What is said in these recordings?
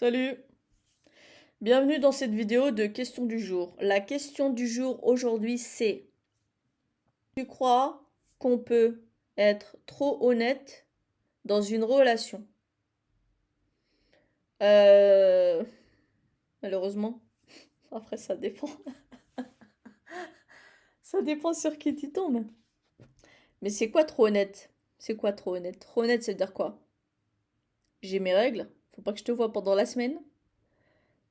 Salut! Bienvenue dans cette vidéo de questions du jour. La question du jour aujourd'hui c'est: tu crois qu'on peut être trop honnête dans une relation? Euh, Malheureusement, après ça dépend. Ça dépend sur qui tu tombes. Mais c'est quoi trop honnête? C'est quoi trop honnête? Trop honnête, c'est dire quoi? J'ai mes règles, faut pas que je te vois pendant la semaine.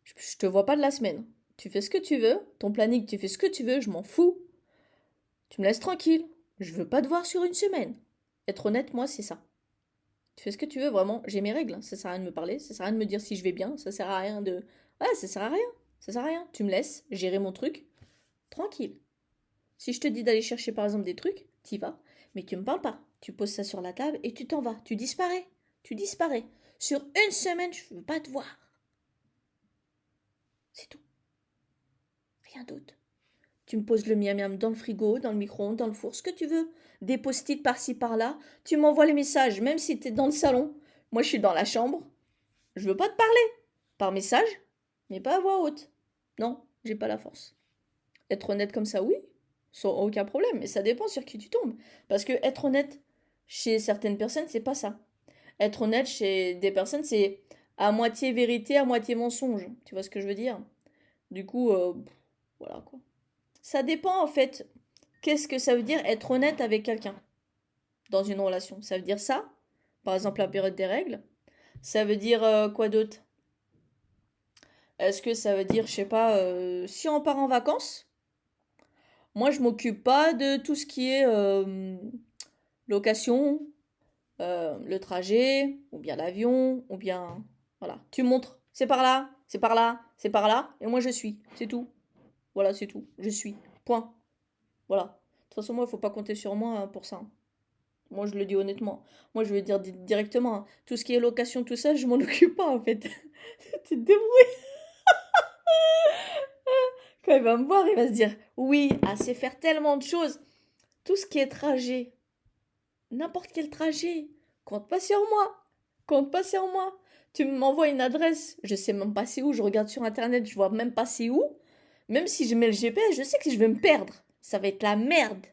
Je te vois pas de la semaine. Tu fais ce que tu veux, ton planning, tu fais ce que tu veux, je m'en fous. Tu me laisses tranquille. Je veux pas te voir sur une semaine. Être honnête, moi, c'est ça. Tu fais ce que tu veux, vraiment. J'ai mes règles. Ça sert à rien de me parler. Ça sert à rien de me dire si je vais bien. Ça sert à rien de. Ouais, ça sert à rien. Ça sert à rien. Tu me laisses gérer mon truc. Tranquille. Si je te dis d'aller chercher, par exemple, des trucs, t'y vas. Mais tu me parles pas. Tu poses ça sur la table et tu t'en vas. Tu disparais. Tu disparais. Sur une semaine, je veux pas te voir. C'est tout. Rien d'autre. Tu me poses le miam miam dans le frigo, dans le micro-ondes, dans le four, ce que tu veux. Des post-it par-ci par-là. Tu m'envoies les messages, même si t'es dans le salon. Moi, je suis dans la chambre. Je veux pas te parler. Par message, mais pas à voix haute. Non, j'ai pas la force. Être honnête comme ça, oui, sans aucun problème. Mais ça dépend sur qui tu tombes. Parce que être honnête chez certaines personnes, c'est pas ça. Être honnête chez des personnes, c'est à moitié vérité, à moitié mensonge. Tu vois ce que je veux dire? Du coup, voilà quoi. Ça dépend en fait. Qu'est-ce que ça veut dire être honnête avec quelqu'un dans une relation? Ça veut dire ça, par exemple la période des règles. Ça veut dire quoi d'autre? Est-ce que ça veut dire, je sais pas, si on part en vacances, moi je m'occupe pas de tout ce qui est location, le trajet, ou bien l'avion, ou bien... Voilà, tu montres, c'est par là, c'est par là, c'est par là, et moi je suis, c'est tout. Voilà, c'est tout, je suis. Point. Voilà. De toute façon, moi, il faut pas compter sur moi pour ça. Moi, je le dis honnêtement. Moi, je vais dire directement, hein. Tout ce qui est location, tout ça, je m'en occupe pas, en fait. Tu te débrouilles. Quand il va me voir, il va se dire, oui, elle sait faire tellement de choses. Tout ce qui est trajet, n'importe quel trajet, compte pas sur moi. Compte pas sur moi. Tu m'envoies une adresse, je sais même pas c'est où, je regarde sur Internet, je vois même pas c'est où. Même si je mets le GPS, je sais que je vais me perdre. Ça va être la merde.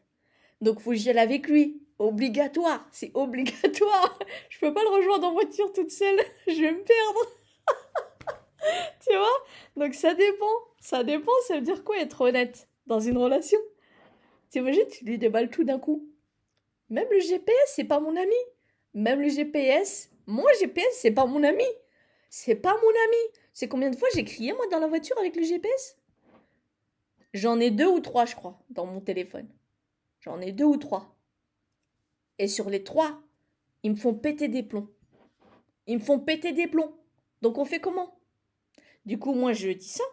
Donc faut que j'y aille avec lui. Obligatoire, c'est obligatoire. Je peux pas le rejoindre en voiture toute seule. Je vais me perdre, tu vois? Donc ça dépend. Ça dépend, ça veut dire quoi être honnête dans une relation? T'imagines, tu lui déballes tout d'un coup. Même le GPS, c'est pas mon ami. Même le GPS, mon GPS, c'est pas mon ami. C'est pas mon ami. C'est combien de fois j'ai crié moi dans la voiture avec le GPS? J'en ai 2 ou 3, je crois, dans mon téléphone. J'en ai 2 ou 3. Et sur les 3, ils me font péter des plombs. Ils me font péter des plombs. Donc on fait comment? Du coup, moi je dis ça.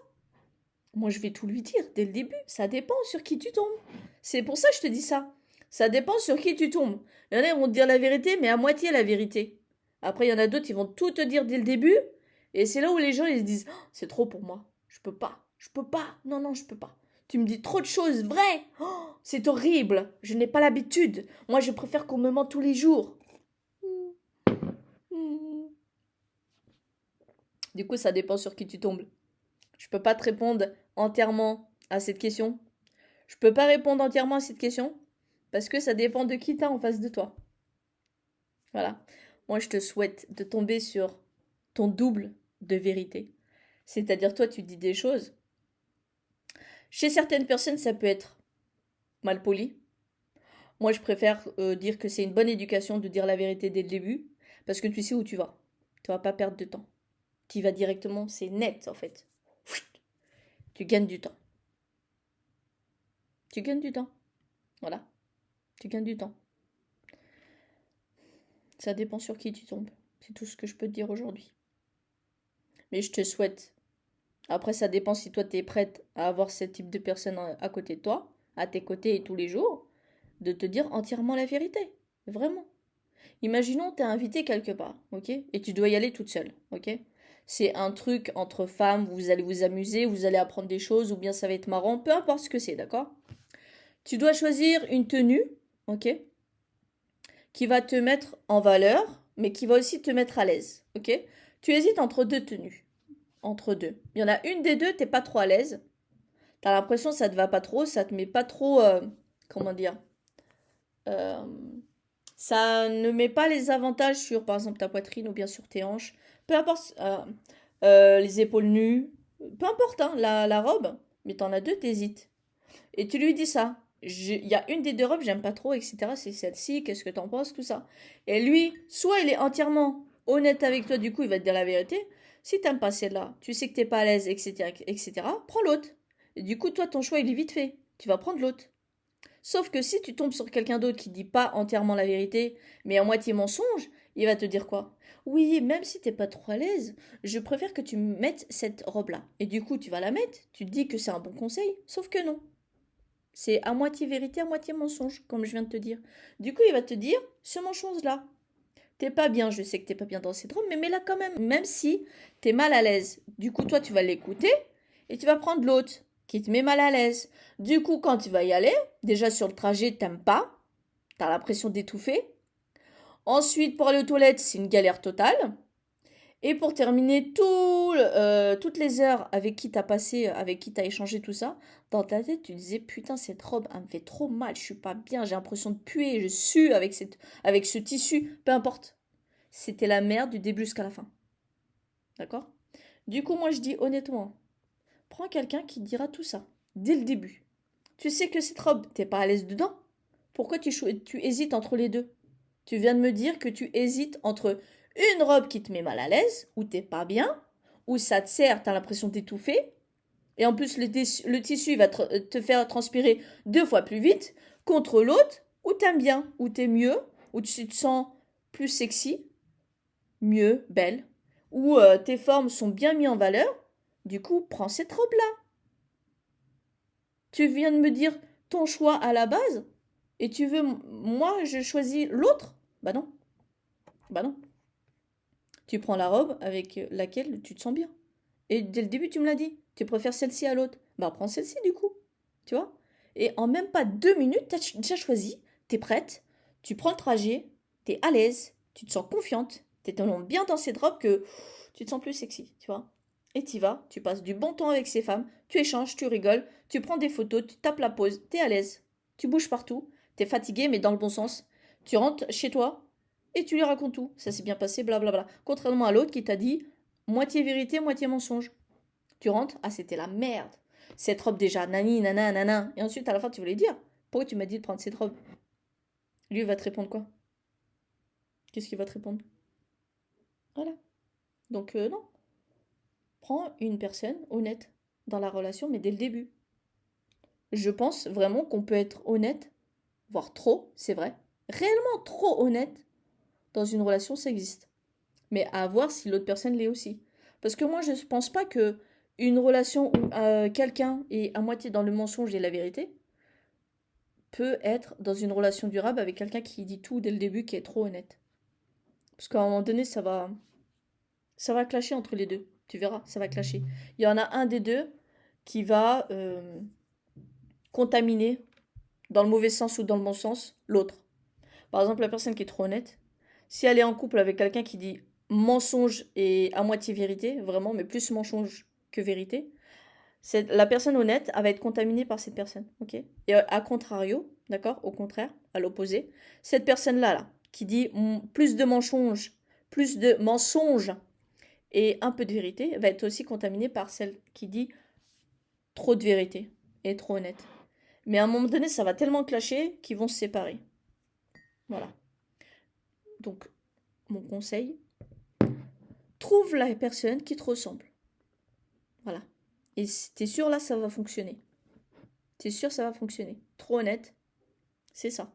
Moi je vais tout lui dire dès le début. Ça dépend sur qui tu tombes. C'est pour ça que je te dis ça. Ça dépend sur qui tu tombes. Il y en a qui vont te dire la vérité, mais à moitié la vérité. Après, il y en a d'autres qui vont tout te dire dès le début. Et c'est là où les gens ils se disent: oh, c'est trop pour moi. Je peux pas. Je peux pas. Non, non, je peux pas. Tu me dis trop de choses vraies. Oh, c'est horrible. Je n'ai pas l'habitude. Moi, je préfère qu'on me mente tous les jours. Du coup, ça dépend sur qui tu tombes. Je peux pas te répondre entièrement à cette question. Je peux pas répondre entièrement à cette question parce que ça dépend de qui t'as en face de toi. Voilà. Moi, je te souhaite de tomber sur ton double de vérité. C'est-à-dire, toi, tu dis des choses. Chez certaines personnes, ça peut être mal poli. Moi, je préfère dire que c'est une bonne éducation de dire la vérité dès le début parce que tu sais où tu vas. Tu vas pas perdre de temps. Tu y vas directement, c'est net en fait. Tu gagnes du temps. Tu gagnes du temps. Voilà. Tu gagnes du temps. Ça dépend sur qui tu tombes. C'est tout ce que je peux te dire aujourd'hui. Mais je te souhaite. Après, ça dépend si toi, tu es prête à avoir ce type de personne à côté de toi, à tes côtés et tous les jours, de te dire entièrement la vérité. Vraiment. Imaginons, tu es invité quelque part, ok? Et tu dois y aller toute seule, ok? C'est un truc entre femmes, vous allez vous amuser, vous allez apprendre des choses, ou bien ça va être marrant, peu importe ce que c'est, d'accord? Tu dois choisir une tenue, ok? Qui va te mettre en valeur, mais qui va aussi te mettre à l'aise, ok? Tu hésites entre 2 tenues. entre deux. Il y en a une des deux, t'es pas trop à l'aise. T'as l'impression que ça te va pas trop, ça te met pas trop, comment dire, euh, ça ne met pas les avantages sur, par exemple, ta poitrine ou bien sur tes hanches. Peu importe, les épaules nues, peu importe, hein, la robe, mais t'en as deux, t'hésites. Et tu lui dis ça. Il y a une des deux robes, j'aime pas trop, etc. C'est celle-ci, qu'est-ce que t'en penses, tout ça. Et lui, soit il est entièrement honnête avec toi, du coup, il va te dire la vérité. Si t'aimes pas celle-là, tu sais que t'es pas à l'aise, etc., etc., prends l'autre. Et du coup, toi, ton choix, il est vite fait. Tu vas prendre l'autre. Sauf que si tu tombes sur quelqu'un d'autre qui dit pas entièrement la vérité, mais à moitié mensonge, il va te dire quoi? Oui, même si t'es pas trop à l'aise, je préfère que tu mettes cette robe-là. Et du coup, tu vas la mettre, tu te dis que c'est un bon conseil, sauf que non. C'est à moitié vérité, à moitié mensonge, comme je viens de te dire. Du coup, il va te dire ce mensonge-là. T'es pas bien, je sais que t'es pas bien dans cette robe, mais mets-la quand même, même si t'es mal à l'aise. Du coup, toi, tu vas l'écouter et tu vas prendre l'autre qui te met mal à l'aise. Du coup, quand tu vas y aller, déjà sur le trajet, t'aimes pas, t'as l'impression d'étouffer. Ensuite, pour aller aux toilettes, c'est une galère totale. Et pour terminer, toutes les heures avec qui t'as passé, avec qui t'as échangé tout ça, dans ta tête, tu disais, putain, cette robe, elle me fait trop mal, je suis pas bien, j'ai l'impression de puer, je sue avec ce tissu, peu importe. C'était la merde du début jusqu'à la fin. D'accord? Du coup, moi, je dis honnêtement, prends quelqu'un qui te dira tout ça, dès le début. Tu sais que cette robe, t'es pas à l'aise dedans. Pourquoi tu hésites entre les deux? Tu viens de me dire que tu hésites entre une robe qui te met mal à l'aise, où t'es pas bien, où ça te sert, t'as l'impression d'étouffer, et en plus le tissu va te faire transpirer 2 fois plus vite, contre l'autre, où t'aimes bien, où t'es mieux, où tu te sens plus sexy, mieux, belle, où tes formes sont bien mises en valeur. Du coup, prends cette robe-là. Tu viens de me dire ton choix à la base, et tu veux, moi, je choisis l'autre? Bah non, bah non. Tu prends la robe avec laquelle tu te sens bien. Et dès le début, tu me l'as dit. Tu préfères celle-ci à l'autre. Bah, prends celle-ci du coup. Tu vois? Et en même pas 2 minutes, tu as déjà choisi. Tu es prête. Tu prends le trajet. Tu es à l'aise. Tu te sens confiante. Tu es tellement bien dans cette robe que tu te sens plus sexy. Tu vois? Et tu vas. Tu passes du bon temps avec ces femmes. Tu échanges. Tu rigoles. Tu prends des photos. Tu tapes la pause. Tu es à l'aise. Tu bouges partout. Tu es fatigué, mais dans le bon sens. Tu rentres chez toi et tu lui racontes tout. Ça s'est bien passé, blablabla. Contrairement à l'autre qui t'a dit moitié vérité, moitié mensonge. Tu rentres, ah c'était la merde. Cette robe déjà, nani, nana, nana. Et ensuite à la fin tu voulais dire, pourquoi tu m'as dit de prendre cette robe? Lui il va te répondre quoi? Qu'est-ce qu'il va te répondre? Voilà. Donc non, prends une personne honnête dans la relation, mais dès le début. Je pense vraiment qu'on peut être honnête, voire trop, c'est vrai, réellement trop honnête dans une relation, ça existe. Mais à voir si l'autre personne l'est aussi. Parce que moi, je ne pense pas que une relation où quelqu'un est à moitié dans le mensonge et la vérité peut être dans une relation durable avec quelqu'un qui dit tout dès le début, qui est trop honnête. Parce qu'à un moment donné, ça va clasher entre les deux. Tu verras, ça va clasher. Il y en a un des deux qui va contaminer, dans le mauvais sens ou dans le bon sens, l'autre. Par exemple, la personne qui est trop honnête, si elle est en couple avec quelqu'un qui dit mensonge et à moitié vérité, vraiment, mais plus mensonge que vérité, la personne honnête, elle va être contaminée par cette personne, ok? Et à contrario, d'accord? Au contraire, à l'opposé, cette personne-là, là, qui dit plus de mensonges et un peu de vérité, va être aussi contaminée par celle qui dit trop de vérité et trop honnête. Mais à un moment donné, ça va tellement clasher qu'ils vont se séparer. Voilà. Donc, mon conseil, trouve la personne qui te ressemble. Voilà. Et t'es sûr là, ça va fonctionner. T'es sûr, ça va fonctionner. Trop honnête, c'est ça.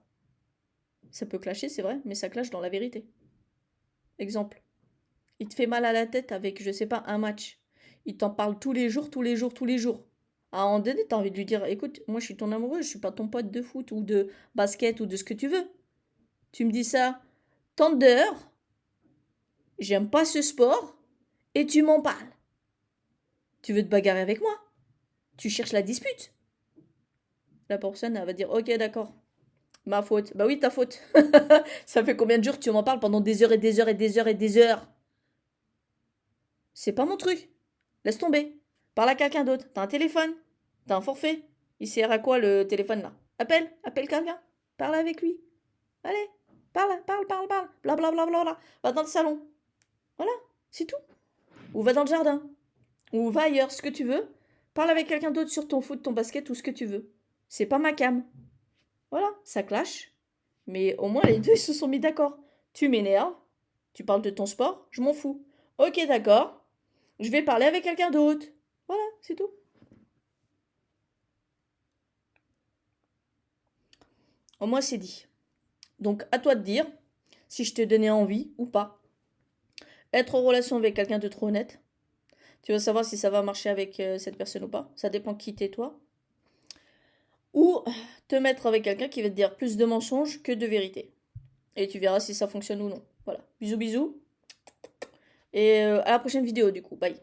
Ça peut clasher, c'est vrai, mais ça clash dans la vérité. Exemple. Il te fait mal à la tête avec, je sais pas, un match. Il t'en parle tous les jours, tous les jours, tous les jours. À un moment donné, t'as envie de lui dire, écoute, moi je suis ton amoureux, je suis pas ton pote de foot ou de basket ou de ce que tu veux. Tu me dis ça tant d'heures, j'aime pas ce sport, et tu m'en parles. Tu veux te bagarrer avec moi? Tu cherches la dispute? La personne, elle va dire, ok, d'accord, ma faute. Bah oui, ta faute. Ça fait combien de jours que tu m'en parles pendant des heures et des heures et des heures et des heures? C'est pas mon truc. Laisse tomber. Parle à quelqu'un d'autre. T'as un téléphone. T'as un forfait. Il sert à quoi le téléphone là? Appelle quelqu'un. Parle avec lui. Allez, parle. Blablabla. Va dans le salon. Voilà, c'est tout. Ou va dans le jardin. Ou va ailleurs, ce que tu veux. Parle avec quelqu'un d'autre sur ton foot, ton basket ou ce que tu veux. C'est pas ma cam. Voilà, ça clash. Mais au moins les deux ils se sont mis d'accord. Tu m'énerves. Tu parles de ton sport, je m'en fous. Ok, d'accord. Je vais parler avec quelqu'un d'autre. Voilà, c'est tout. Au moins c'est dit. Donc à toi de dire si je t'ai donné envie ou pas. Être en relation avec quelqu'un de trop honnête. Tu vas savoir si ça va marcher avec cette personne ou pas. Ça dépend qui t'es toi. Ou te mettre avec quelqu'un qui va te dire plus de mensonges que de vérité. Et tu verras si ça fonctionne ou non. Voilà. Bisous bisous. Et à la prochaine vidéo du coup. Bye.